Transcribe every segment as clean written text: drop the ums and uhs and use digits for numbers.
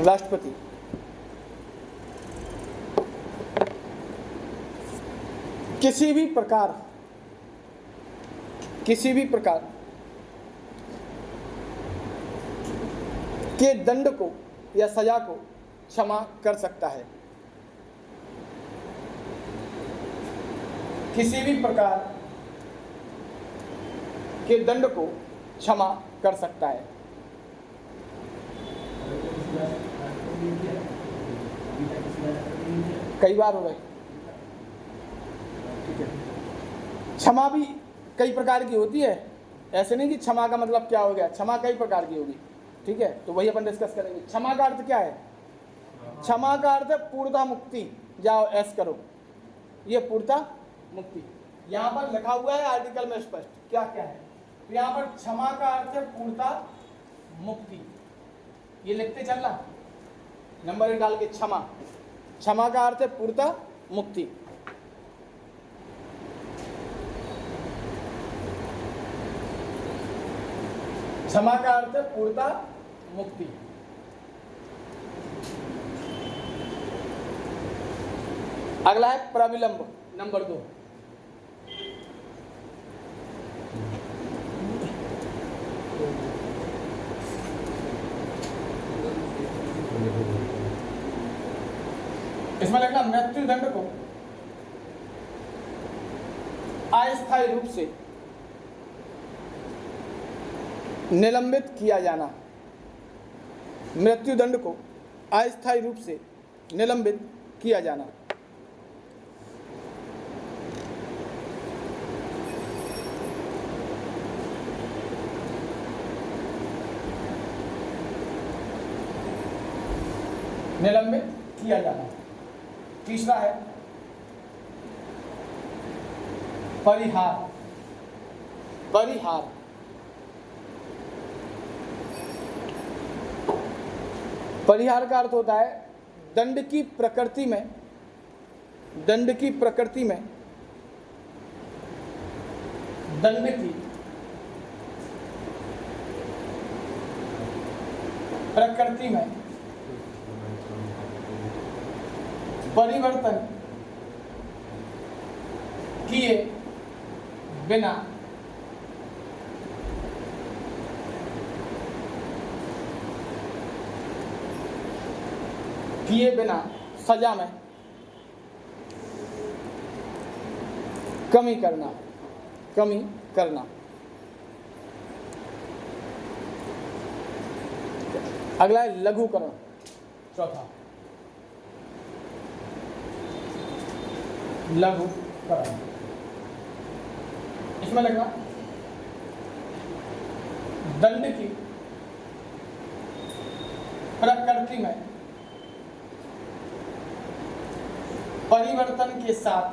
राष्ट्रपति किसी भी प्रकार के दंड को या सजा को क्षमा कर सकता है। किसी भी प्रकार के दंड को क्षमा कर सकता है। कई बार हो गए। क्षमा भी कई प्रकार की होती है, ऐसे नहीं कि क्षमा का मतलब क्या हो गया, क्षमा कई प्रकार की होगी। ठीक है, तो वही अपन डिस्कस करेंगे। क्षमा का अर्थ क्या है? क्षमा का अर्थ है पूर्णतः मुक्ति। जाओ ऐस करो, ये पूर्णतः मुक्ति। यहाँ पर लिखा हुआ है आर्टिकल में स्पष्ट क्या क्या है। तो यहाँ पर क्षमा का अर्थ है पूर्णतः मुक्ति, ये लिखते चलना नंबर 1 डाल के। क्षमा का अर्थ है पूर्णतः मुक्ति। क्षमा का अर्थ है पूर्णतः मुक्ति। अगला है प्रविलंब नंबर 2। इसमें लिखना मृत्यु दंड को अस्थायी रूप से निलंबित किया जाना। मृत्यु दंड को अस्थायी रूप से निलंबित किया जाना। निलंबित किया जाना। तीसरा है परिहार। परिहार का अर्थ होता है दंड की प्रकृति में दंड की प्रकृति में परिवर्तन किए बिना सजा में कमी करना। अगला है लघुकरण। चौथा लघुकरण। इसमें लगना दंड की प्रकृति में परिवर्तन के साथ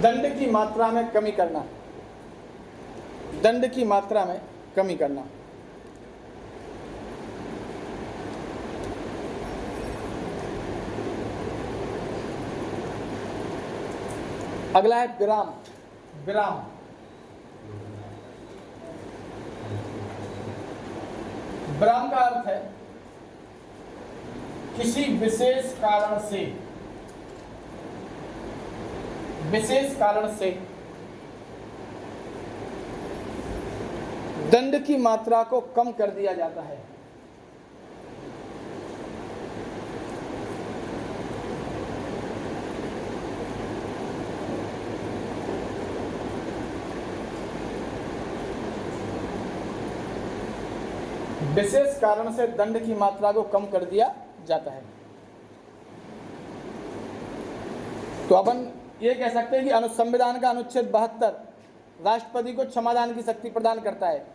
दंड की मात्रा में कमी करना। अगला है विराम। विराम का अर्थ है किसी विशेष कारण से दंड की मात्रा को कम कर दिया जाता है। विशेष कारण से दंड की मात्रा को कम कर दिया जाता है। तो अपन ये कह सकते हैं कि संविधान का अनुच्छेद 72 राष्ट्रपति को क्षमादान की शक्ति प्रदान करता है।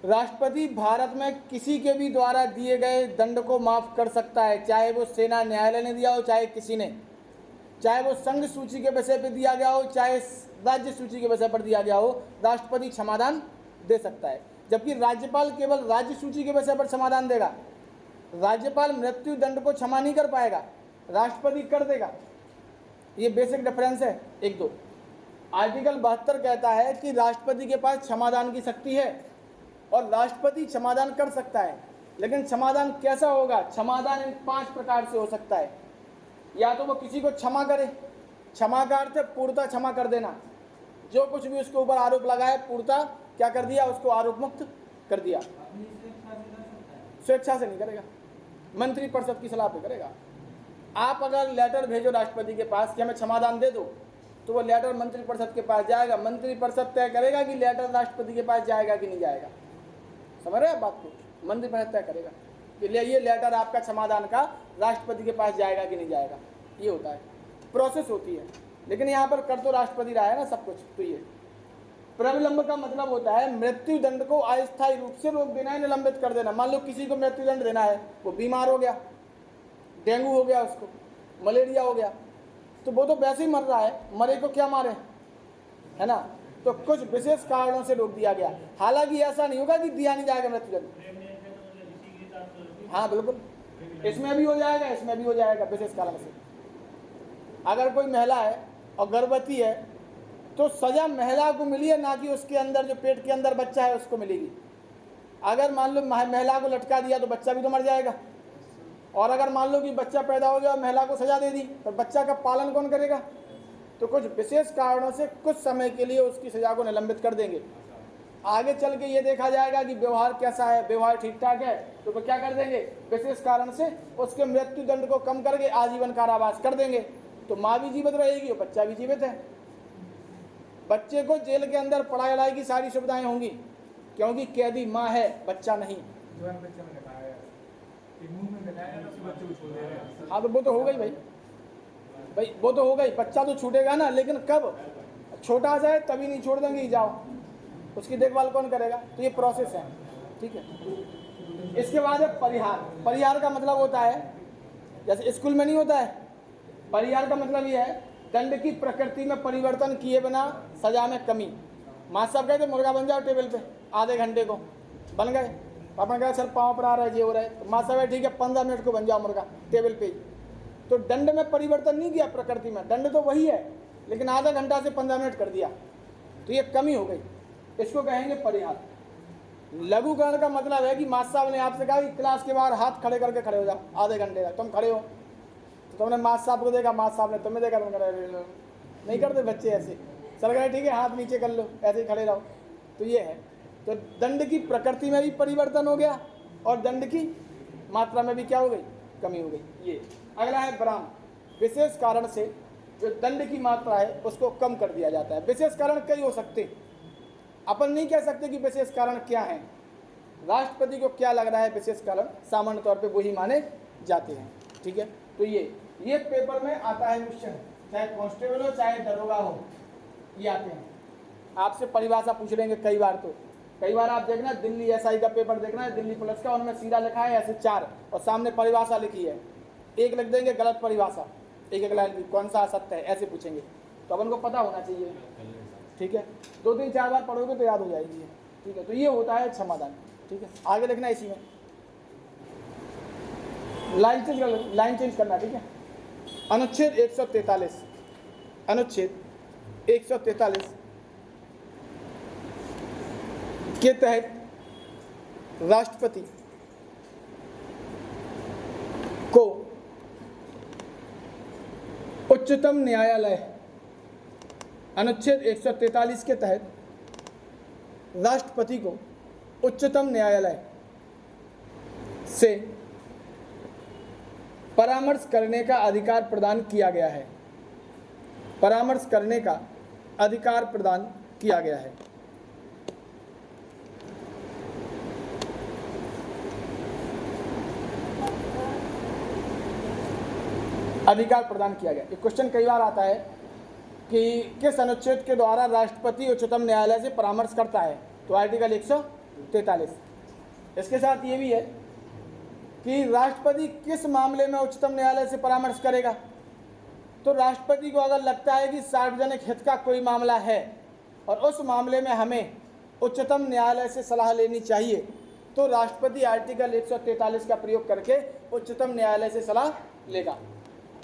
राष्ट्रपति भारत में किसी के भी द्वारा दिए गए दंड को माफ कर सकता है, चाहे वो सेना न्यायालय ने दिया हो, चाहे किसी ने, चाहे वो संघ सूची के विषय पर दिया गया हो, चाहे राज्य सूची के विषय पर दिया गया हो, राष्ट्रपति क्षमादान दे सकता है। जबकि राज्यपाल केवल राज्य सूची के विषय पर क्षमादान देगा। राज्यपाल मृत्यु दंड को क्षमा नहीं कर पाएगा, राष्ट्रपति कर देगा। ये बेसिक डिफरेंस है। 1-2 आर्टिकल 72 कहता है कि राष्ट्रपति के पास क्षमादान की शक्ति है और राष्ट्रपति क्षमादान कर सकता है, लेकिन क्षमादान कैसा होगा? क्षमादान इन 5 प्रकार से हो सकता है। या तो वो किसी को क्षमा करे, क्षमा का अर्थ है पूर्णतः क्षमा कर देना, जो कुछ भी उसके ऊपर आरोप लगाए पूर्णतः क्या कर दिया, उसको आरोप मुक्त कर दिया। स्वेच्छा से नहीं करेगा, मंत्रिपरिषद की सलाह पे करेगा। आप अगर लेटर भेजो राष्ट्रपति के पास कि हमें क्षमादान दे दो, तो वो लेटर मंत्रिपरिषद के पास जाएगा, मंत्रिपरिषद तय करेगा कि लेटर राष्ट्रपति के पास जाएगा कि नहीं जाएगा। समझ रहे हैं बात को? मंत्रिपरिषद तय करेगा कि ये लेटर आपका क्षमादान का राष्ट्रपति के पास जाएगा कि नहीं जाएगा। ये होता है, प्रोसेस होती है। लेकिन यहाँ पर कर तो राष्ट्रपति रहा है ना सब कुछ। तो ये प्रविलंब का मतलब होता है मृत्यु दंड को अस्थायी रूप से रोक देना है, निलंबित कर देना। मान लो किसी को मृत्यु दंड देना है, वो बीमार हो गया, डेंगू हो गया, उसको मलेरिया हो गया, तो वो तो वैसे ही मर रहा है, मरे को क्या मारे, है ना। तो कुछ विशेष कारणों से रोक दिया गया। हालांकि ऐसा नहीं होगा कि दिया नहीं जाएगा मृत्यु दंड। हाँ बिल्कुल, इसमें भी हो जाएगा, इसमें भी हो जाएगा विशेष कारण से। अगर कोई महिला है और गर्भवती है तो सजा महिला को मिली है, ना कि उसके अंदर जो पेट के अंदर बच्चा है उसको मिलेगी। अगर मान लो महिला को लटका दिया तो बच्चा भी तो मर जाएगा। और अगर मान लो कि बच्चा पैदा हो गया, महिला को सजा दे दी, तो बच्चा का पालन कौन करेगा? तो कुछ विशेष कारणों से कुछ समय के लिए उसकी सजा को निलंबित कर देंगे। आगे चल के ये देखा जाएगा कि व्यवहार कैसा है, व्यवहार ठीक ठाक है, तो वो क्या कर देंगे, विशेष कारण से उसके मृत्यु दंड को कम करके आजीवन कारावास कर देंगे। तो माँ भी जीवित रहेगी और बच्चा भी जीवित है। बच्चे को जेल के अंदर पढ़ाई वढ़ाई की सारी सुविधाएं होंगी, क्योंकि कैदी माँ है, बच्चा नहीं। हाँ तो वो तो हो गई भाई, वो तो हो गई, बच्चा तो छूटेगा ना, लेकिन कब? छोटा जाए तभी नहीं छोड़ देंगे, जाओ, उसकी देखभाल कौन करेगा? तो ये प्रोसेस है, ठीक है। इसके बाद है परिहार। परिहार का मतलब होता है, जैसे स्कूल में नहीं होता है, परिहार का मतलब ये है दंड की प्रकृति में परिवर्तन किए बिना सजा में कमी। माँ साहब कहते मुर्गा बन जाओ टेबल पे आधे घंटे को, बन गए। पापा कहते सर पाँव पर आ रहा है, ये हो रहा है, तो माँ साहब ठीक है 15 मिनट को बन जाओ मुर्गा टेबल पे ही। तो दंड में परिवर्तन नहीं किया प्रकृति में, दंड तो वही है, लेकिन आधा घंटा से 15 मिनट कर दिया, तो ये कमी हो गई, इसको कहेंगे परिहार। लघुकरण का मतलब है कि माँ साहब ने आपसे कहा कि क्लास के बाहर हाथ खड़े करके खड़े हो जाओ आधे घंटे तक, तुम खड़े हो, तो तुमने माँ साहब को देखा, माँ साहब ने तुम्हें देखा, तुम नहीं करते बच्चे ऐसे, सर कहे ठीक है हाथ नीचे कर लो, ऐसे ही खड़े रहो। तो ये है, तो दंड की प्रकृति में भी परिवर्तन हो गया और दंड की मात्रा में भी क्या हो गई, कमी हो गई। ये अगला है विराम। विशेष कारण से जो दंड की मात्रा है उसको कम कर दिया जाता है। विशेष कारण कई हो सकते, अपन नहीं कह सकते कि विशेष कारण क्या है, राष्ट्रपति को क्या लग रहा है विशेष कारण, सामान्य तौर पे वही माने जाते हैं, ठीक है। तो ये पेपर में आता है क्वेश्चन, चाहे कांस्टेबल हो चाहे दरोगा हो, ये आते हैं। आपसे परिभाषा पूछ लेंगे कई बार, तो कई बार आप देखना दिल्ली एसआई का पेपर देखना है, दिल्ली पुलिस का, उनमें सीधा लिखा है ऐसे 4 और सामने परिभाषा लिखी है, एक लिख देंगे गलत परिभाषा, एक लाइन कौन सा सत्य है, ऐसे पूछेंगे, तो अपन को पता होना चाहिए, ठीक है। 2-3-4 बार पढ़ोगे तो याद हो जाएगी, ठीक है। तो ये होता है क्षमादान, ठीक है। आगे लिखना इसी में, लाइन चेंज करना, ठीक है। अनुच्छेद 143, अनुच्छेद 143 के तहत राष्ट्रपति को उच्चतम न्यायालय, अनुच्छेद 143 के तहत राष्ट्रपति को उच्चतम न्यायालय से परामर्श करने का अधिकार प्रदान किया गया है, परामर्श करने का अधिकार प्रदान किया गया है। अधिकार प्रदान किया गया। ये क्वेश्चन कई बार आता है कि किस अनुच्छेद के द्वारा राष्ट्रपति उच्चतम न्यायालय से परामर्श करता है, तो आर्टिकल 143। इसके साथ ये भी है कि राष्ट्रपति किस मामले में उच्चतम न्यायालय से परामर्श करेगा, तो राष्ट्रपति को अगर लगता है कि सार्वजनिक हित का कोई मामला है और उस मामले में हमें उच्चतम न्यायालय से सलाह लेनी चाहिए, तो राष्ट्रपति आर्टिकल 143 का प्रयोग करके उच्चतम न्यायालय से सलाह लेगा।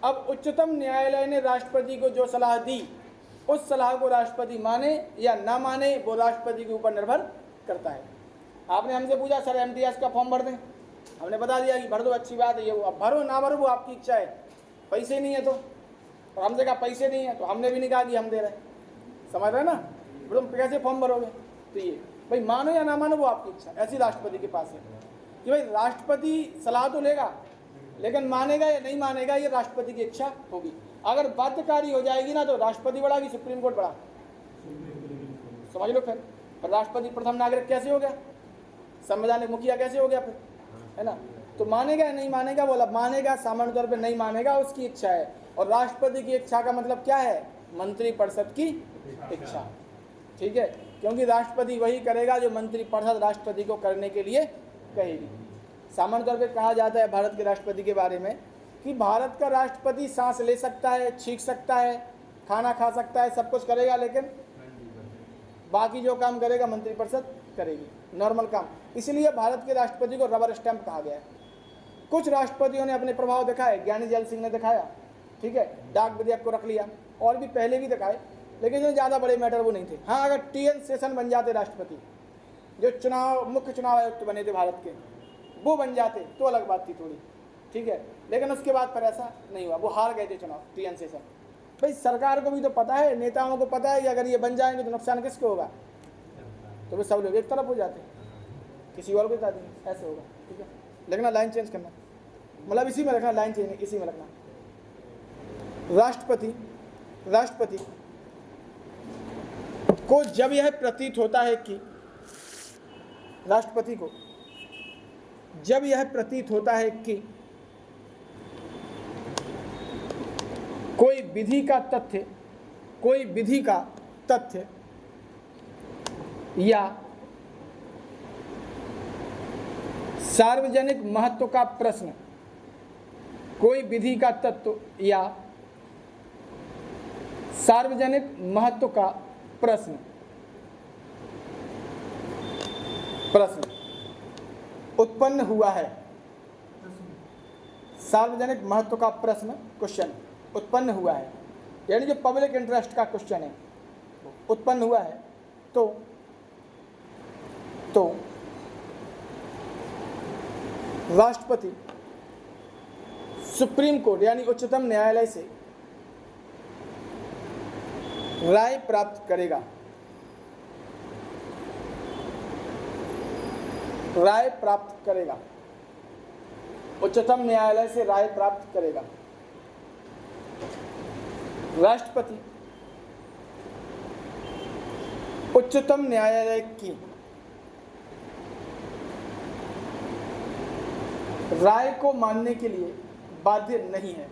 अब उच्चतम न्यायालय ने राष्ट्रपति को जो सलाह दी, उस सलाह को राष्ट्रपति माने या ना माने वो राष्ट्रपति के ऊपर निर्भर करता है। आपने हमसे पूछा सर एमटीएस का फॉर्म भर दें, हमने बता दिया कि भर दो, अच्छी बात है, ये वो। अब भरो ना भरो वो आपकी इच्छा है, पैसे नहीं है तो, और हमसे कहा पैसे नहीं है तो हमने भी नहीं कहा कि हम दे रहे हैं, समझ रहे ना, तुम कैसे फॉर्म भरोगे। तो ये भाई मानो या ना मानो वो आपकी इच्छा, ऐसी राष्ट्रपति के पास है कि भाई राष्ट्रपति सलाह तो लेगा लेकिन मानेगा या नहीं मानेगा ये राष्ट्रपति की इच्छा होगी। अगर बाध्यकारी हो जाएगी ना तो राष्ट्रपति बड़ा कि सुप्रीम कोर्ट बड़ा, समझ लो। फिर राष्ट्रपति प्रथम नागरिक कैसे हो गया, संवैधानिक मुखिया कैसे हो गया फिर, है ना। तो मानेगा या नहीं मानेगा, बोला मानेगा, सामान्य तौर पे नहीं मानेगा, उसकी इच्छा है। और राष्ट्रपति की इच्छा का मतलब क्या है, मंत्रिपरिषद की इच्छा, ठीक है, क्योंकि राष्ट्रपति वही करेगा जो मंत्रिपरिषद राष्ट्रपति को करने के लिए कहेगी। सामान्य तौर पे कहा जाता है भारत के राष्ट्रपति के बारे में कि भारत का राष्ट्रपति सांस ले सकता है, छींक सकता है, खाना खा सकता है, सब कुछ करेगा, लेकिन बाकी जो काम करेगा मंत्रिपरिषद करेगी, नॉर्मल काम। इसलिए भारत के राष्ट्रपति को रबर स्टैंप कहा गया है। कुछ राष्ट्रपतियों ने अपने प्रभाव दिखाए, ज्ञानी जैल सिंह ने दिखाया, ठीक है, डाक विधेयक को रख लिया, और भी पहले भी दिखाए, लेकिन जो ज़्यादा बड़े मैटर वो नहीं थे। हाँ, अगर टीएन शेषन बन जाते राष्ट्रपति, जो मुख्य चुनाव आयुक्त बने थे भारत के, वो बन जाते तो अलग बात थी थोड़ी, ठीक है, लेकिन उसके बाद पर ऐसा नहीं हुआ, वो हार गए थे चुनाव टीएन शेषन। भाई सरकार को भी तो पता है, नेताओं को पता है कि अगर ये बन जाएंगे तो नुकसान किसको होगा, तो वे सब लोग एक तरफ हो जाते, किसी और को बता देंगे, ऐसे होगा, ठीक है। लेकिन लाइन चेंज करना, मतलब इसी में रखना, लाइन चेंज इसी में रखना। राष्ट्रपति को जब यह प्रतीत होता है कि राष्ट्रपति को जब यह प्रतीत होता है कि कोई विधि का तथ्य या सार्वजनिक महत्व का प्रश्न, कोई विधि का तत्व या सार्वजनिक महत्व का प्रश्न उत्पन्न हुआ है, सार्वजनिक महत्व का प्रश्न क्वेश्चन उत्पन्न हुआ है, यानी जो पब्लिक इंटरेस्ट का क्वेश्चन है उत्पन्न हुआ है, तो राष्ट्रपति सुप्रीम कोर्ट यानी उच्चतम न्यायालय से राय प्राप्त करेगा, उच्चतम न्यायालय से राय प्राप्त करेगा। राष्ट्रपति उच्चतम न्यायालय की राय को मानने के लिए बाध्य नहीं है।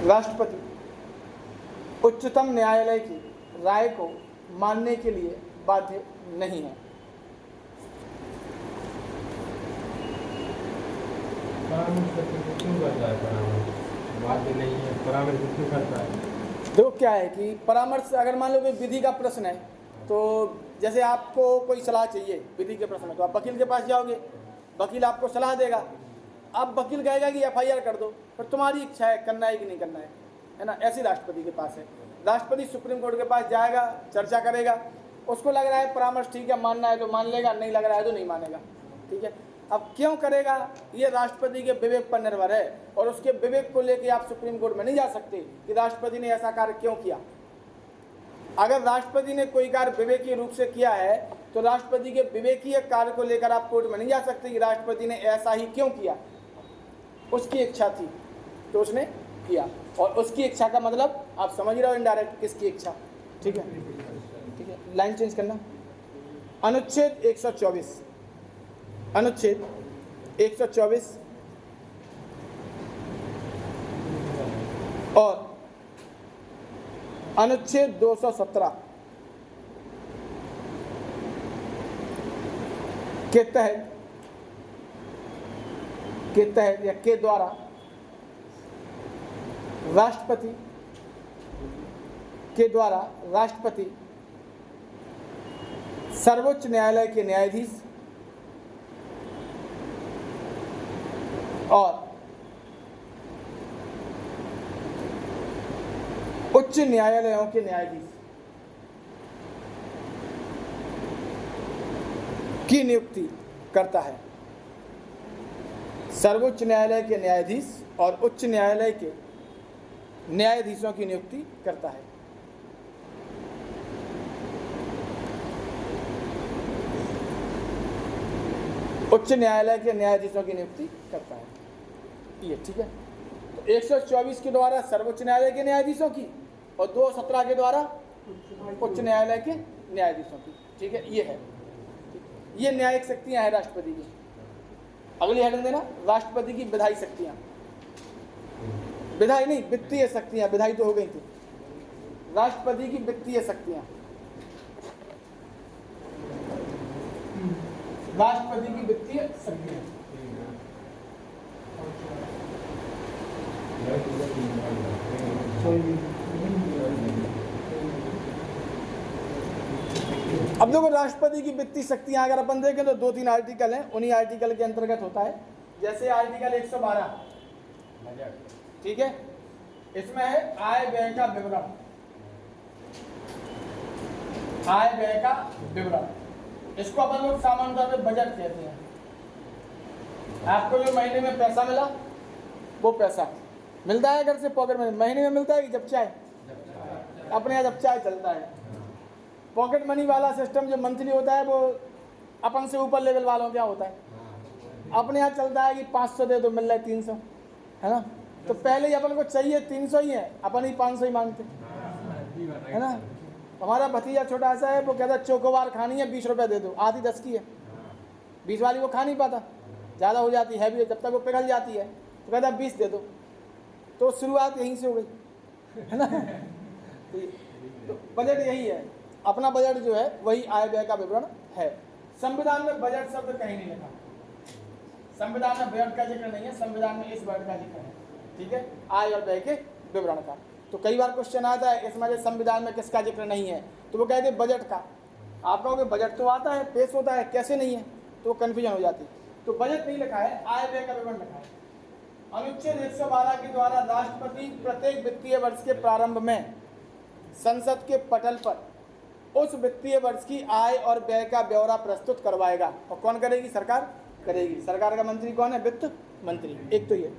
राष्ट्रपति उच्चतम न्यायालय की राय को मानने के लिए बाध्य नहीं है। देखो क्या है कि परामर्श, अगर मान लो कोई विधि का प्रश्न है, तो जैसे आपको कोई सलाह चाहिए विधि के प्रश्न में, तो आप वकील के पास जाओगे, वकील आपको सलाह देगा। अब वकील कहेगा कि एफआईआर कर दो, पर तुम्हारी इच्छा है करना है कि नहीं करना है ना। ऐसी राष्ट्रपति के पास है। राष्ट्रपति सुप्रीम कोर्ट के पास जाएगा, चर्चा करेगा, उसको लग रहा है परामर्श ठीक है, मानना है तो मान लेगा, नहीं लग रहा है तो नहीं मानेगा, ठीक है। अब क्यों करेगा ये राष्ट्रपति के विवेक पर निर्भर है, और उसके विवेक को लेकर आप सुप्रीम कोर्ट में नहीं जा सकते कि राष्ट्रपति ने ऐसा कार्य क्यों किया। अगर राष्ट्रपति ने कोई कार्य विवेकीय रूप से किया है तो राष्ट्रपति के विवेकीय कार्य को लेकर आप कोर्ट में नहीं जा सकते कि राष्ट्रपति ने ऐसा ही क्यों किया। उसकी इच्छा थी तो उसने किया, और उसकी इच्छा का मतलब आप समझ रहे हो इनडायरेक्ट किसकी इच्छा, ठीक है, ठीक है। लाइन चेंज करना। अनुच्छेद 124 और अनुच्छेद 217 के तहत या के द्वारा राष्ट्रपति सर्वोच्च न्यायालय के न्यायाधीश और उच्च न्यायालयों के न्यायाधीश की नियुक्ति करता है। सर्वोच्च न्यायालय के न्यायाधीश और उच्च न्यायालय के न्यायाधीशों की नियुक्ति करता है। उच्च न्यायालय के न्यायाधीशों की नियुक्ति करता है। ये ठीक है। तो 124 के द्वारा सर्वोच्च न्यायालय के न्यायाधीशों की और 217 के द्वारा उच्च न्यायालय के न्यायाधीशों की। ठीक है, ये है। ये न्यायिक शक्तियां हैं राष्ट्रपति की। अगली हेडिंग देना, राष्ट्रपति की विधायी शक्तियां। विधायी नहीं, वित्तीय शक्तियां। विधायी तो हो गई थी। राष्ट्रपति की वित्तीय शक्तियां। राष्ट्रपति की वित्तीय शक्तियां। अब देखो, राष्ट्रपति की वित्तीय शक्तियां अगर अपन देखें तो 2-3 आर्टिकल हैं। उन्हीं आर्टिकल के अंतर्गत होता है। जैसे आर्टिकल 112, ठीक है, इसमें है आय व्यय का विवरण। आय व्यय का विवरण, इसको अपन लोग सामान्य तौर पे बजट कहते हैं। आपको जो महीने में पैसा मिला, वो पैसा मिलता है घर से पॉकेट में, महीने में मिलता है कि जब चाहे, अपने यहाँ जब चाहे चलता है। पॉकेट मनी वाला सिस्टम जो मंथली होता है, वो अपन से ऊपर लेवल वालों क्या होता है, अपने यहाँ चलता है कि 500 दे दो, मिल रहा है 300, है ना। तो पहले ही अपन को चाहिए 300 ही है, अपन ही 500 ही मांगते, है ना। हमारा भतीजा छोटा सा है, वो कहता है चोकोबार खानी है, 20 रुपये दे दो, आधी 10 की है, 20 वाली वो खा नहीं पाता, ज़्यादा हो जाती है भी, जब तक वो पिघल जाती है तो कहता है 20 दे दो। तो शुरुआत यहीं से हो गई, है ना। तो बजट यही है, अपना बजट जो है वही आय व्यय का विवरण है। संविधान में बजट शब्द कहीं नहीं लिखा, संविधान में बजट का जिक्र नहीं है, संविधान में इस बजट का जिक्र है, ठीक है, आय और व्यय के विवरण का। तो कई बार क्वेश्चन आता है इसमें संविधान में किसका जिक्र नहीं है, तो वो कहते हैं बजट का। आप कहोगे बजट तो आता है, पेश होता है, कैसे नहीं है, तो कन्फ्यूजन हो जाती है। तो बजट नहीं लिखा है, आय व्यय का विवरण लिखा है। अनुच्छेद 112 के द्वारा राष्ट्रपति प्रत्येक वित्तीय वर्ष के प्रारंभ में संसद के पटल पर उस वित्तीय वर्ष की आय और व्यय का ब्यौरा प्रस्तुत करवाएगा। और कौन करेगी? सरकार करेगी। सरकार का मंत्री कौन है? वित्त मंत्री। एक तो ये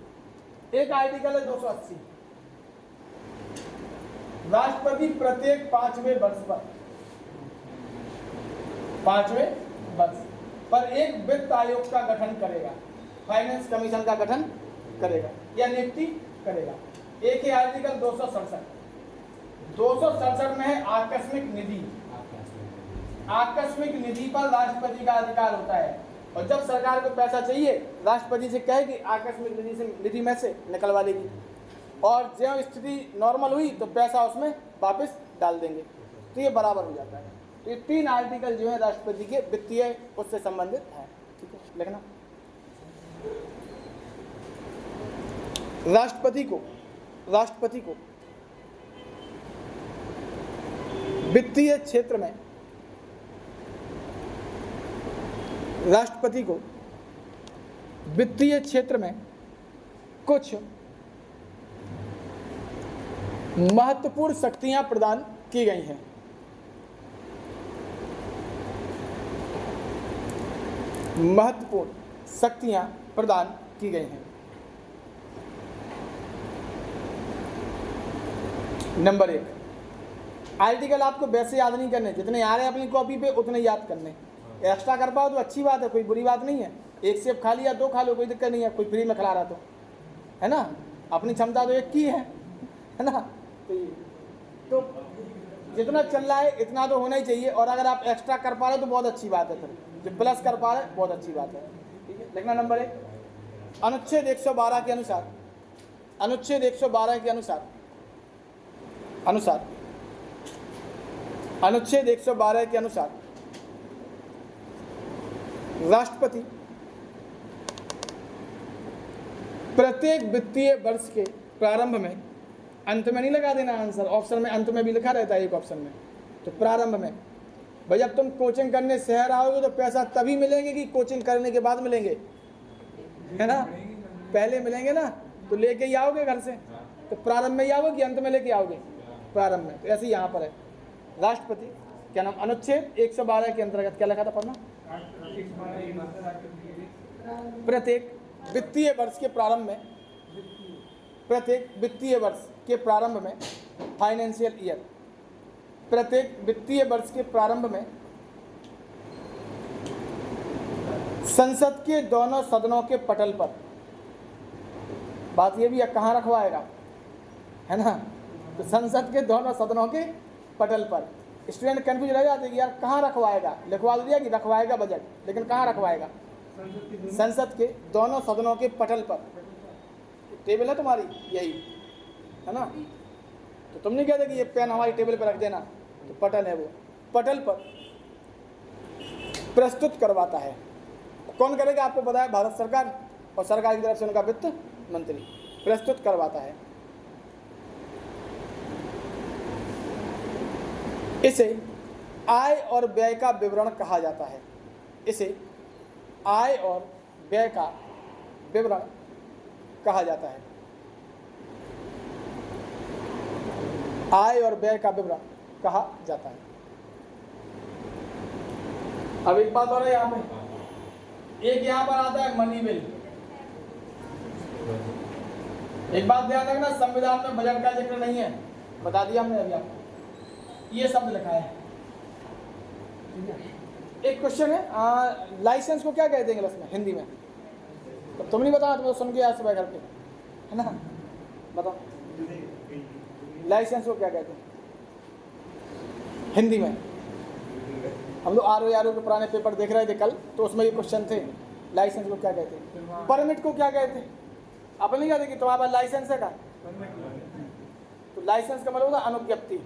एक आर्टिकल है 280, राष्ट्रपति प्रत्येक 5वें वर्ष पर एक वित्त आयोग का गठन करेगा, फाइनेंस कमीशन का गठन करेगा या नियुक्ति करेगा। एक ही आर्टिकल 267 में है आकस्मिक निधि। आकस्मिक निधि पर राष्ट्रपति का अधिकार होता है, और जब सरकार को पैसा चाहिए राष्ट्रपति से कहे कि आकस्मिक निधि में से निकलवा लेगी, और जब स्थिति नॉर्मल हुई तो पैसा उसमें वापस डाल देंगे, तो ये बराबर हो जाता है। तो ये 3 आर्टिकल जो है राष्ट्रपति के वित्तीय उससे संबंधित है, ठीक है, लिखना। राष्ट्रपति को वित्तीय क्षेत्र में कुछ महत्वपूर्ण शक्तियां प्रदान की गई हैं। महत्वपूर्ण शक्तियां प्रदान की गई हैं। नंबर 1, आर्टिकल आपको वैसे याद नहीं करने, जितने आ रहे हैं अपनी कॉपी पे उतने याद करने। एक्स्ट्रा कर पाओ तो अच्छी बात है, कोई बुरी बात नहीं है। एक सेब खा लिया, 2 खा लो, कोई दिक्कत नहीं है, कोई फ्री में खिला रहा तो, है ना। अपनी क्षमता तो एक की है ना। तो जितना चल रहा है इतना तो होना ही चाहिए, और अगर आप एक्स्ट्रा कर पा रहे हो तो बहुत अच्छी बात है, फिर जो प्लस कर पा रहे हैं बहुत अच्छी बात है, ठीक है। लिखना नंबर 1, अनुच्छेद 112 के अनुसार राष्ट्रपति प्रत्येक वित्तीय वर्ष के प्रारंभ में, अंत में नहीं लगा देना आंसर, ऑप्शन में अंत में भी लिखा रहता है एक ऑप्शन में, तो प्रारंभ में। भाई जब तुम कोचिंग करने शहर आओगे तो पैसा तभी मिलेंगे कि कोचिंग करने के बाद मिलेंगे, है ना। पहले मिलेंगे ना तो लेके ही आओगे घर से, तो प्रारंभ में ही आओगे कि अंत में लेके आओगे? प्रारंभ में। तो ऐसे ही यहाँ पर है राष्ट्रपति क्या नाम, अनुच्छेद 112 के अंतर्गत क्या लिखा था पढ़ना? प्रत्येक वित्तीय वर्ष के प्रारंभ में, प्रत्येक वित्तीय वर्ष के प्रारंभ में फाइनेंशियल ईयर, प्रत्येक वित्तीय वर्ष के प्रारंभ में संसद के दोनों सदनों के पटल पर, बात ये भी है कहाँ रखवाएगा, है ना? तो संसद के दोनों सदनों के पटल पर। स्टूडेंट कंफ्यूज रह जाते कि यार कहाँ रखवाएगा, लिखवा दिया कि रखवाएगा बजट, लेकिन कहाँ रखवाएगा? संसद के दोनों सदनों के पटल पर। टेबल है तुम्हारी यही, है ना? तो तुम नहीं कहते कि ये पेन हमारी टेबल पर रख देना, तो पटल है, वो पटल पर प्रस्तुत करवाता है। कौन करेगा आपको पता है? भारत सरकार, और सरकार की तरफ से उनका वित्त मंत्री प्रस्तुत करवाता है। इसे आय और व्यय का विवरण कहा जाता है। इसे आय और व्यय का विवरण कहा जाता है। आय और व्यय का विवरण कहा जाता है। अब एक बात और है यहाँ पे, एक यहाँ पर आता है मनी बिल। एक बात ध्यान रखना, संविधान में बजट का जिक्र नहीं है, बता दिया हमने अभी आपको, ये शब्द लिखा है। एक क्वेश्चन है, लाइसेंस को क्या कहते हैं इंग्लिश में, हिंदी में? तो तुम नहीं बता, तो सुन के आज सुबह घर पे, है ना? बताओ लाइसेंस को क्या कहते हैं हिंदी में? हम लोग RO के पुराने पेपर देख रहे थे कल, तो उसमें ये क्वेश्चन थे, लाइसेंस को क्या कहते हैं? परमिट को क्या कहते हैं? आप नहीं कहते कि तुम्हारे पास लाइसेंस है का? तो लाइसेंस का मतलब होता है अनुज्ञप्ति,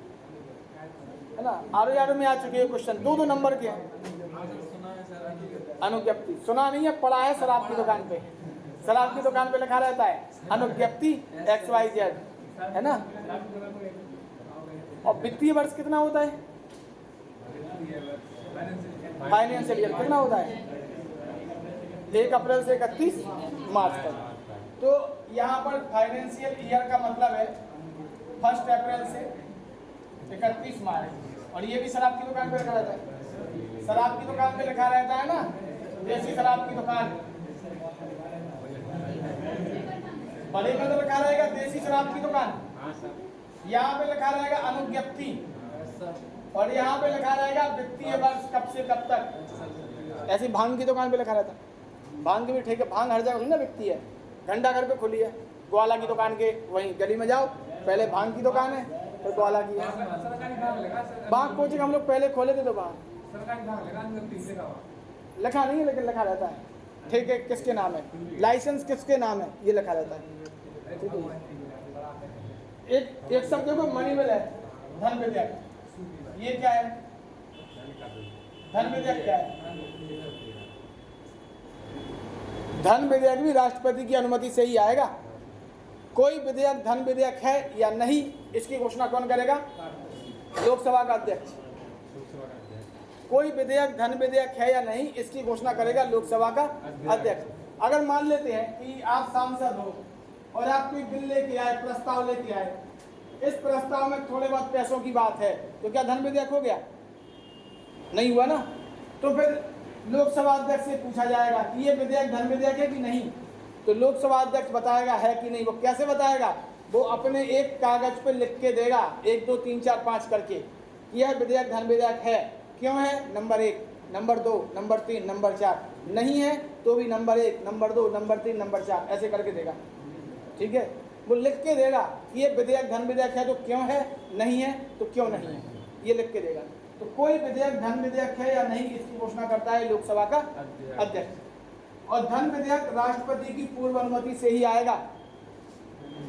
है ना? RO में आ चुके हैं क्वेश्चन, 2 नंबर के हैं। अनुज्ञप्ति सुना नहीं है, पढ़ा है शराब की दुकान पे, शराब की दुकान पे लिखा रहता है अनुज्ञप्ति XYZ, है ना? और वित्तीय वर्ष कितना होता है? फाइनेंशियल ईयर कितना होता है? 1 अप्रैल से 31 मार्च तक। तो यहाँ पर फाइनेंशियल ईयर का मतलब है 1 अप्रैल से 31 मार्च। और ये भी शराब की दुकान पे लिखा रहता है, शराब की दुकान पे लिखा रहता है ना, देसी शराब की दुकान, बड़े में तो लिखा रहेगा देसी शराब की दुकान, यहाँ पे लिखा रहेगा अनुज्ञप्ति, और यहाँ पे लिखा रहेगा वित्तीय वर्ष कब से कब तक। ऐसी भांग की दुकान पे लिखा रहता है, भांग की भी ठीक है, भांग हर जगह ना बिकती है, घंटा घर पे खुली है, ग्वाला की दुकान के वहीं गली में जाओ, पहले भांग की दुकान है फिर ग्वाला की है। भांग कोचिंग हम लोग पहले खोले थे, तो भांग लिखा नहीं है, लेकिन लिखा रहता है ठीक है किसके नाम है, लाइसेंस किसके नाम है, ये लिखा रहता है। एक शब्द देखो मनी बिल है, धन विधेयक, ये क्या है? धन विधेयक क्या है? धन विधेयक भी राष्ट्रपति की अनुमति से ही आएगा। कोई विधेयक धन विधेयक है या नहीं, इसकी घोषणा कौन करेगा? लोकसभा का अध्यक्ष। कोई विधेयक धन विधेयक है या नहीं, इसकी घोषणा करेगा लोकसभा का अध्यक्ष। अगर मान लेते हैं कि आप सांसद हो और आप कोई बिल लेके आए, प्रस्ताव लेके आए, इस प्रस्ताव में थोड़े बहुत पैसों की बात है, तो क्या धन विधेयक हो गया? नहीं हुआ ना। तो फिर लोकसभा अध्यक्ष से पूछा जाएगा कि ये विधेयक धन विधेयक है कि नहीं, तो लोकसभा अध्यक्ष बताएगा है कि नहीं। वो कैसे बताएगा? वो अपने एक कागज पे लिख के देगा 1 2 3 4 5 करके, यह विधेयक धन विधेयक है, क्यों है, नंबर 1, नंबर 2, नंबर 3, नंबर 4, नहीं है तो भी नंबर 1, नंबर 2, नंबर 3, नंबर 4 ऐसे करके देगा। ठीक है, वो लिख के देगा कि ये विधेयक धन विधेयक है तो क्यों है, नहीं है तो क्यों नहीं है, ये लिख के देगा। तो कोई विधेयक धन विधेयक है या नहीं, इसकी घोषणा करता है लोकसभा का अध्यक्ष। और धन विधेयक राष्ट्रपति की पूर्व अनुमति से ही आएगा।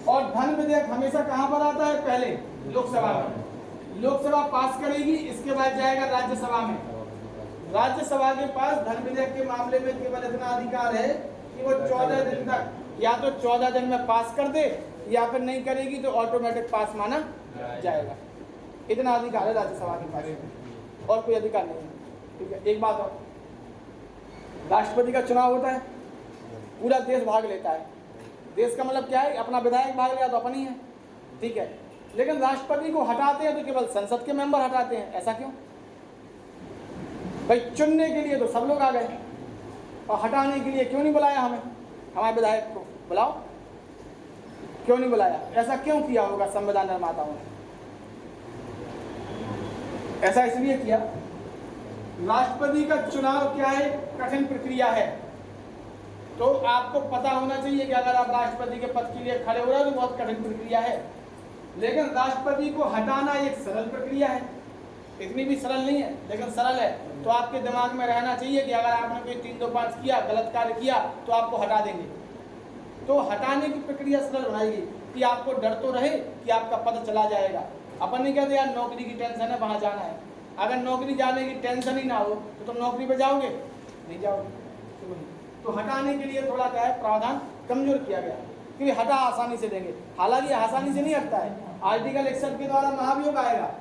और धन विधेयक हमेशा कहां पर आता है? पहले लोकसभा में। लोकसभा पास करेगी, इसके बाद जाएगा राज्यसभा में। राज्यसभा के पास धन विधेयक के मामले में केवल इतना अधिकार है कि वो 14 दिन तक या तो 14 दिन में पास कर दे, या फिर नहीं करेगी तो ऑटोमेटिक पास माना जाएगा। इतना अधिकार है राज्यसभा के पास, और कोई अधिकार नहीं है। ठीक है, एक बात और, राष्ट्रपति का चुनाव होता है, पूरा देश भाग लेता है, देश का मतलब क्या है, अपना विधायक भाग गया तो अपनी है, ठीक है। लेकिन राष्ट्रपति को हटाते हैं तो केवल संसद के मेंबर हटाते हैं, ऐसा क्यों? भाई चुनने के लिए तो सब लोग आ गए और हटाने के लिए क्यों नहीं बुलाया हमें, हमारे विधायक को बुलाओ, क्यों नहीं बुलाया? ऐसा क्यों किया होगा संविधान निर्माताओं ने? ऐसा इसलिए किया, राष्ट्रपति का चुनाव क्या है, कठिन प्रक्रिया है। तो आपको पता होना चाहिए कि अगर आप राष्ट्रपति के पद के लिए खड़े हो रहे हो तो बहुत कठिन प्रक्रिया है। लेकिन राष्ट्रपति को हटाना एक सरल प्रक्रिया है, इतनी भी सरल नहीं है लेकिन सरल है। तो आपके दिमाग में रहना चाहिए कि अगर आपने कोई 3-2-5 किया, गलत कार्य किया तो आपको हटा देंगे। तो हटाने की प्रक्रिया सरल बनाएगी कि आपको डर तो रहे कि आपका पद चला जाएगा। अपन नहीं कहते यार नौकरी की टेंशन है वहाँ जाना है, अगर नौकरी जाने की टेंशन ही ना हो तो तुम नौकरी पे जाओगे? नहीं जाओगे। तो हटाने के लिए थोड़ा क्या है, प्रावधान कमजोर किया गया कि हटा आसानी से देंगे। हालांकि आसानी से नहीं हटता है, आर्टिकल 61 के द्वारा महाभियोग आएगा,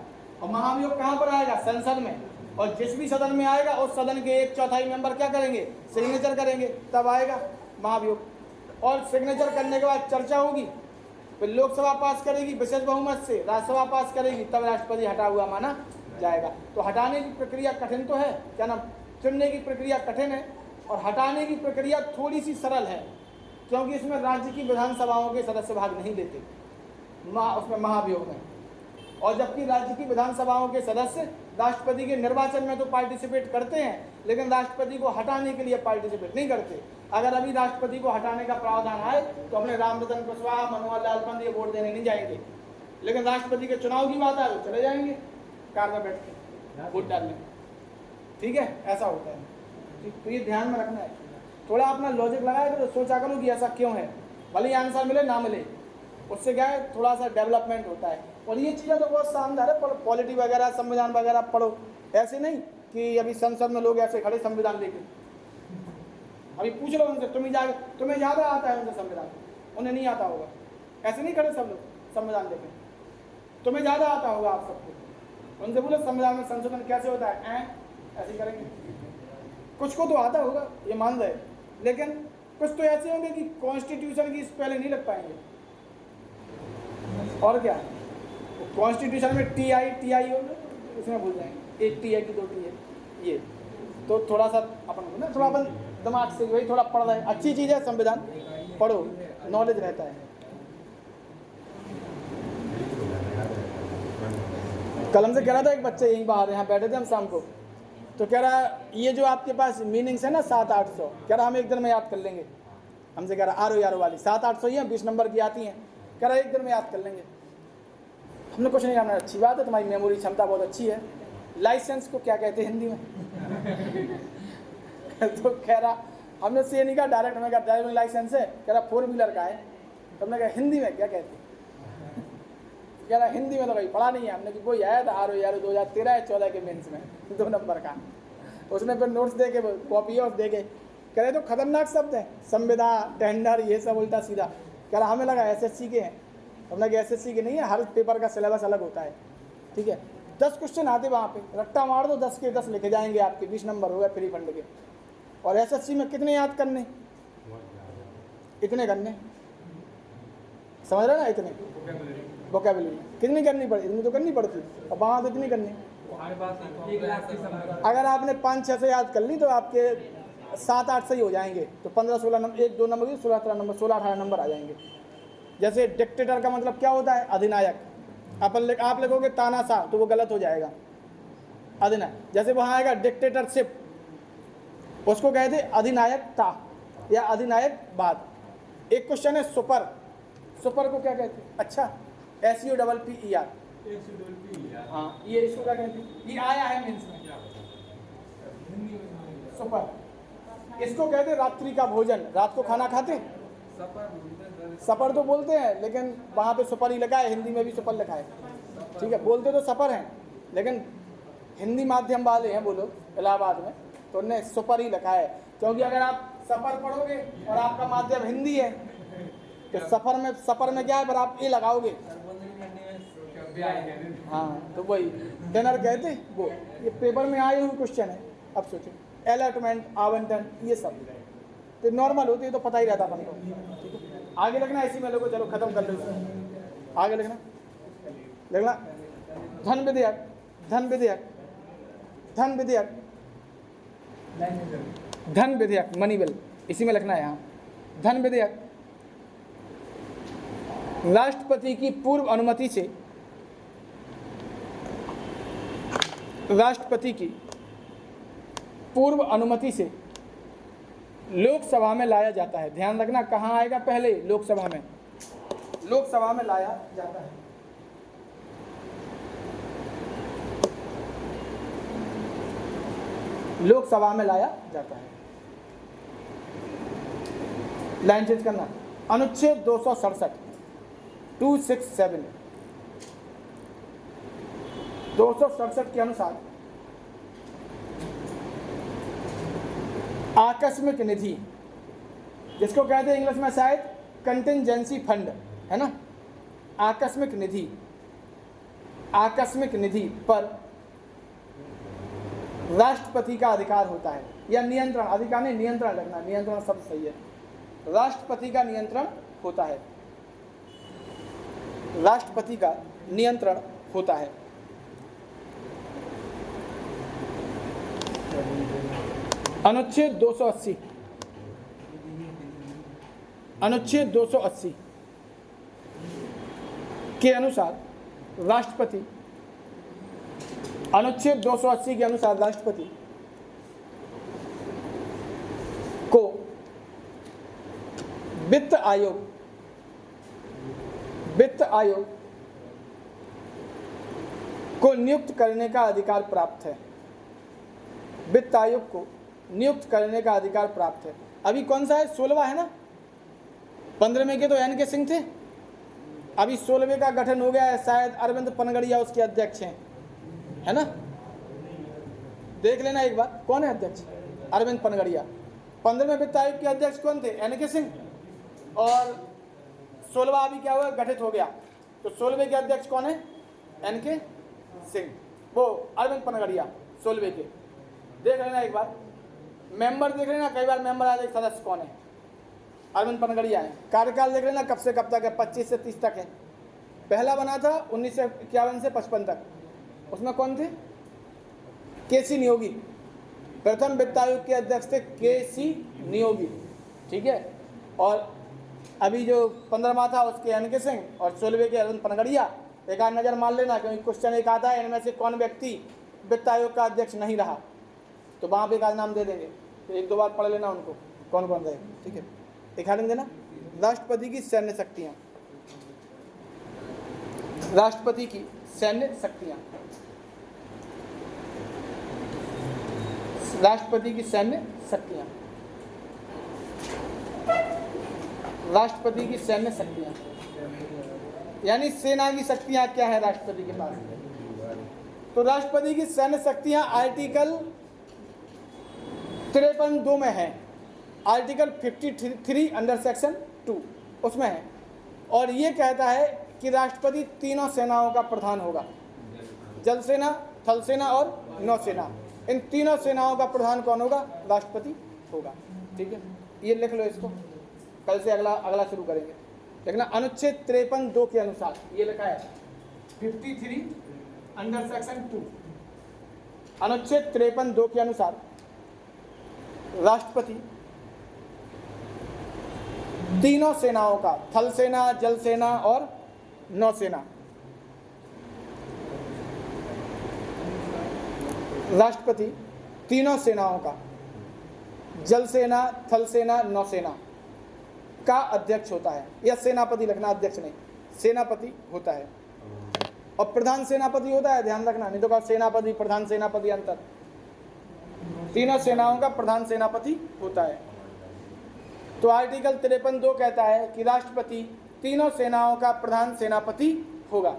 और महाभियोग कहाँ पर आएगा? संसद में। और जिस भी सदन में आएगा उस सदन के 1/4 मेंबर क्या करेंगे? सिग्नेचर करेंगे, तब आएगा महाभियोग। और सिग्नेचर करने के बाद चर्चा होगी, फिर लोकसभा पास करेगी विशेष बहुमत से, राज्यसभा पास करेगी, तब राष्ट्रपति हटा हुआ माना जाएगा। तो हटाने की प्रक्रिया कठिन तो है, क्या नाम, चुनने की प्रक्रिया कठिन है और हटाने की प्रक्रिया थोड़ी सी सरल है, क्योंकि इसमें राज्य की विधानसभाओं के सदस्य भाग नहीं लेते उसमें महाभियोग में। और जबकि राज्य की विधानसभाओं के सदस्य राष्ट्रपति के निर्वाचन में तो पार्टिसिपेट करते हैं, लेकिन राष्ट्रपति को हटाने के लिए पार्टिसिपेट नहीं करते। अगर अभी राष्ट्रपति को हटाने का प्रावधान आए तो अपने रामरतन कुशवाहा, मनोहर लाल पंत ये वोट देने नहीं जाएंगे, लेकिन राष्ट्रपति के चुनाव की बात आए तो चले जाएंगे कार में बैठ के वोट डालने। ठीक है, ऐसा होता है। तो ये ध्यान में रखना है, थोड़ा अपना लॉजिक लगाए तो सोचा करो कि ऐसा क्यों है, भले ही आंसर मिले ना मिले, उससे क्या है थोड़ा सा डेवलपमेंट होता है। और ये चीज़ें तो बहुत शानदार है, पॉलिटी वगैरह संविधान वगैरह पढ़ो, ऐसे नहीं कि अभी संसद में लोग ऐसे खड़े संविधान लेके। अभी पूछ लो उनसे, तुम्हें ज़्यादा आता है उनसे संविधान, उन्हें नहीं आता होगा, ऐसे नहीं खड़े सब लोग संविधान लेके, तुम्हें ज़्यादा आता होगा आप सबको। उनसे बोलो संविधान में संशोधन कैसे होता है, ऐसे करेंगे। कुछ को तो आता होगा ये मान रहे, लेकिन कुछ तो ऐसे होंगे कि कॉन्स्टिट्यूशन की स्पेलिंग नहीं लग पाएंगे। और क्या, कॉन्स्टिट्यूशन में TI होगा, उसमें भूल जाएंगे, 1 TI की 2 TI, ये तो थोड़ा सा अपन ना थोड़ा अपन दिमाग से वही थोड़ा पढ़ रहे हैं। अच्छी चीज़ है संविधान, पढ़ो, नॉलेज रहता है। कल हमसे कह रहा था एक बच्चे, यहीं बाहर यहाँ बैठे थे हम शाम को, तो कह रहा ये जो आपके पास मीनिंग्स है ना 700-800, कह रहा हम एक दिन में याद कर लेंगे। हमसे कह रहा आरो वाली 700-800 ही है, 20 नंबर की आती हैं, कह रहा एक दिन में याद कर लेंगे। हमने कुछ नहीं करना, अच्छी बात है, तुम्हारी मेमोरी क्षमता बहुत अच्छी है। लाइसेंस को क्या कहते हैं हिंदी में? तो कह रहा हमने से नहीं कहा डायरेक्ट, हमें कहा ड्राइविंग लाइसेंस है, कह रहा 4 व्हीलर का है। तो हमने कहा हिंदी में क्या कहते हैं? कह रहा हिंदी में तो भाई पढ़ा नहीं है। हमने कि कोई आया था आरो 2013-14 के मेंस में 2 नंबर का, उसने फिर नोट्स दे के कॉपी और दे के कह रहे तो खतरनाक शब्द है, संविदा, टेंडर, ये सब उल्टा सीधा। कह रहा हमें लगा SSC के हैं, हमने कहा SSC के नहीं है, हर पेपर का सिलेबस अलग होता है। ठीक है, 10 क्वेश्चन आते वहाँ पे, रट्टा मार दो 10 के 10 लिखे जाएंगे आपके, 20 नंबर हो गए फ्री फंड के। और SSC में कितने याद करने, इतने करने, समझ रहे ना, इतने वोकैबुलरी कितनी करनी पड़ती, इतनी तो करनी पड़ती, और वहाँ तो इतनी करनी। अगर आपने 5-6 से याद कर ली तो आपके 7-8 से ही हो जाएंगे, तो 15-16 नंबर, 1-2 नंबर की 16-17 नंबर, 16-18 नंबर आ जाएंगे। जैसे डिक्टेटर का मतलब क्या होता है? अधिनायक। आप लिखोगे तानाशाह तो वो गलत हो जाएगा, अधिनायक। जैसे वहाँ आएगा डिक्टेटरशिप, उसको कहते अधिनायकता या अधिनायकवाद। एक क्वेश्चन है सुपर, सुपर को क्या कहते हैं? अच्छा, SUPPER, हाँ, ये इसको क्या कहते हैं? ये आया है मीन्स में सुपर। इसको कहते हैं रात्रि का भोजन, रात को खाना खाते, सपर तो बोलते हैं, लेकिन वहाँ पे सुपर ही लिखा है, हिंदी में भी सुपर लिखा है। ठीक है, बोलते तो सपर हैं, लेकिन हिंदी माध्यम वाले हैं वो लोग इलाहाबाद में, तो उन्हें सुपर ही लिखा है। क्योंकि अगर आप सफर पढ़ोगे और आपका माध्यम हिंदी है तो सफर में क्या है, पर आप ये लगाओगे, हाँ, तो वही डिनर कहते वो। ये पेपर में आए हुए क्वेश्चन है। अब सोचो, अलॉटमेंट, आवंटन, ये सब तो नॉर्मल होती है, तो पता ही रहता अपन को। ठीक है। आगे लिखना इसी में लोगों, चलो खत्म कर लो इसको। आगे लिखना धन विधेयक, धन विधेयक, धन विधेयक, धन विधेयक, मनी बिल, इसी में लिखना है यहाँ। धन विधेयक राष्ट्रपति की पूर्व अनुमति से, राष्ट्रपति की पूर्व अनुमति से लोकसभा में लाया जाता है। ध्यान रखना कहाँ आएगा पहले, लोकसभा में, लोकसभा में लाया जाता है। लोकसभा में लाया जाता है। लाइन चेंज करना, अनुच्छेद 267 267 267 के अनुसार आकस्मिक निधि, जिसको कहते हैं इंग्लिश में शायद कंटिंजेंसी फंड, है ना, आकस्मिक निधि, आकस्मिक निधि पर राष्ट्रपति का अधिकार होता है, या नियंत्रण, अधिकार नहीं नियंत्रण लगना, नियंत्रण शब्द सही है, राष्ट्रपति का नियंत्रण होता है, राष्ट्रपति का नियंत्रण होता है। अनुच्छेद 280, अनुच्छेद 280 के अनुसार राष्ट्रपति, अनुच्छेद 280 के अनुसार राष्ट्रपति को वित्त आयोग, वित्त आयोग को नियुक्त करने का अधिकार प्राप्त है। वित्त आयोग को नियुक्त करने का अधिकार प्राप्त है। अभी कौन सा है, 16वां है ना, 15वें के तो एन के सिंह थे, अभी 16वें का गठन हो गया है, शायद अरविंद पनगड़िया उसके अध्यक्ष हैं, है ना, देख लेना एक बार कौन है अध्यक्ष, अरविंद पनगड़िया। 15वें वित्त आयोग के अध्यक्ष कौन थे, एन के सिंह, और 16वां अभी क्या हुआ, गठित हो गया, तो 16वें के अध्यक्ष कौन है, एन के सिंह, वो अरविंद पनगड़िया 16वें के। देख लेना एक बार, मेंबर देख लेना, कई बार मेंबर आज एक सदस्य कौन है, अरविंद पनगड़िया है। कार्यकाल देख लेना कब से कब तक है, 25 से 30 तक है। पहला बना था 1951 से 55 तक, उसमें कौन थे, केसी नियोगी, प्रथम वित्त आयोग के अध्यक्ष थे केसी नियोगी, ठीक है। और अभी जो 15वां था उसके एन के सिंह, और 16वें के अरविंद पनगड़िया। एक आध नजर मार लेना, क्योंकि क्वेश्चन एक आता है इनमें से कौन व्यक्ति वित्त आयोग का अध्यक्ष नहीं रहा, तो वहाँ पे एक आध नाम दे देंगे, तो एक दो बार पढ़ लेना उनको कौन कौन रहे, ठीक है। दिखा देंगे ना, राष्ट्रपति की सैन्य शक्तियाँ, राष्ट्रपति की सैन्य शक्तियाँ, राष्ट्रपति की सैन्य शक्तियाँ, राष्ट्रपति की सैन्य शक्तियाँ, यानी सेना की शक्तियाँ क्या है राष्ट्रपति के पास। तो राष्ट्रपति की सैन्य शक्तियाँ आर्टिकल 53(2) में है, आर्टिकल 53 अंडर सेक्शन 2 उसमें है, और ये कहता है कि राष्ट्रपति तीनों सेनाओं का प्रधान होगा, जल सेना, थल सेना और नौसेना। इन तीनों सेनाओं का प्रधान कौन होगा, राष्ट्रपति होगा, ठीक है। ये लिख लो इसको, कल से अगला शुरू करेंगे। देखना अनुच्छेद 53(2) के अनुसार ये लिखा है 53 अंडर सेक्शन 2, अनुच्छेद 53(2) के अनुसार राष्ट्रपति तीनों सेनाओं का, थल सेना, जल सेना और नौसेना, राष्ट्रपति तीनों सेनाओं का, जल सेना, थल सेना, नौसेना का अध्यक्ष होता है। यह सेनापति लिखना, अध्यक्ष नहीं, सेनापति होता है। और प्रधान सेनापति होता है, ध्यान रखना, नहीं तो कहा सेनापति प्रधान सेनापति अंतर, तीनों सेनाओं का प्रधान सेनापति होता है। तो आर्टिकल 53(2) कहता है कि राष्ट्रपति तीनों सेनाओं का प्रधान सेनापति होगा।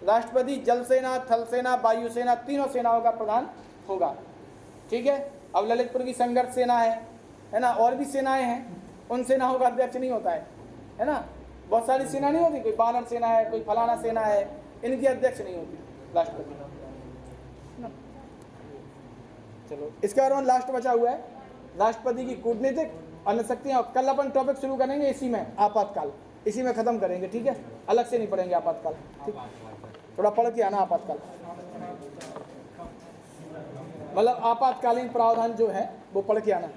राष्ट्रपति जल सेना, थल सेना, वायु सेना, तीनों सेनाओं का प्रधान होगा, ठीक है। अब ललितपुर की संघर्ष सेना है ना, और भी सेनाएं हैं, उन सेनाओं का अध्यक्ष नहीं होता है ना, बहुत सारी सेना नहीं होती, कोई बानर सेना है, कोई फलाना सेना है, इनकी अध्यक्ष नहीं होती राष्ट्रपति ना। चलो इसके बारे में लास्ट बचा हुआ है राष्ट्रपति की कूटनीतिक अन्य शक्तियाँ। कल अपन टॉपिक शुरू करेंगे इसी में, आपातकाल, इसी में ख़त्म करेंगे, ठीक है, अलग से नहीं पढ़ेंगे आपातकाल, ठीक, थोड़ा पढ़ के आना आपातकाल, मतलब आपातकालीन प्रावधान जो है वो पढ़ के आना।